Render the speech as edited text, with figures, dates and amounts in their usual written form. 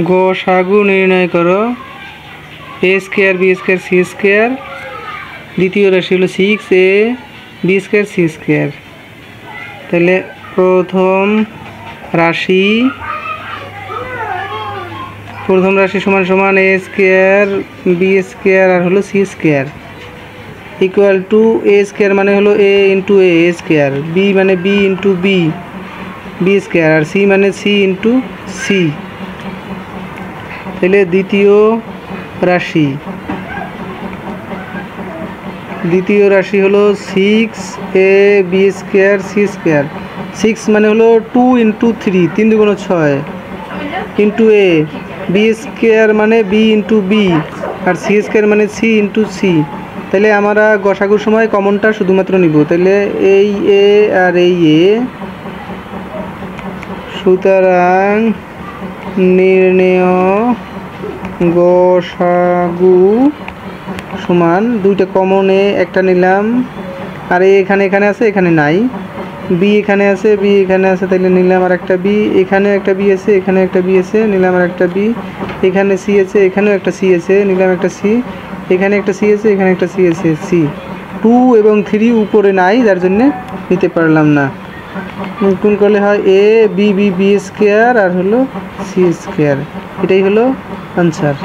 গসাগু নির্ণয় করো A square B square C square. দ্বিতীয় রাশি হলো 6a B square C square. তাহলে প্রথম রাশি সমান সমান এ স্কোয়ার বি স্কোয়ার আর হলো C square equal to A square মানে হলো A into A square, B মানে B into B B square, আর সি মানে সি ইন্টু সি। তাহলে দ্বিতীয় রাশি হলো 6a B square C square. 6 মানে হলো 2 ইন্টু 3, 3 দুগুণ 6 ইন্টু এ, বি স্কোয়ার মানে বি ইন্টু বি, আর সি স্কোয়ার মানে সি ইন্টু সি। তাহলে আমরা গসাগুর সময় কমনটা শুধুমাত্র নিব। তাহলে এই এ আর এই এ, সুতরাং নির্ণেয় গসাগু সমান দুইটা কমনে একটা নিলাম, আর এখানে আছে এখানে নাই, বি এখানে আছে বি এখানে আছে, তাহলে নিলাম আর একটা বি, এখানে একটা বি আছে এখানে একটা বি আছে, নিলাম আর একটা বি, এখানে সি আছে এখানেও একটা সি আছে, নিলাম একটা সি, এখানে একটা সি আছে এখানে একটা সি আছে, সি। 2 এবং 3 উপরে নাই, যার জন্যে নিতে পারলাম না। গুণ করলে হয় A B B B square আর হলো সি স্কোয়ার। এটাই হলো আনসার।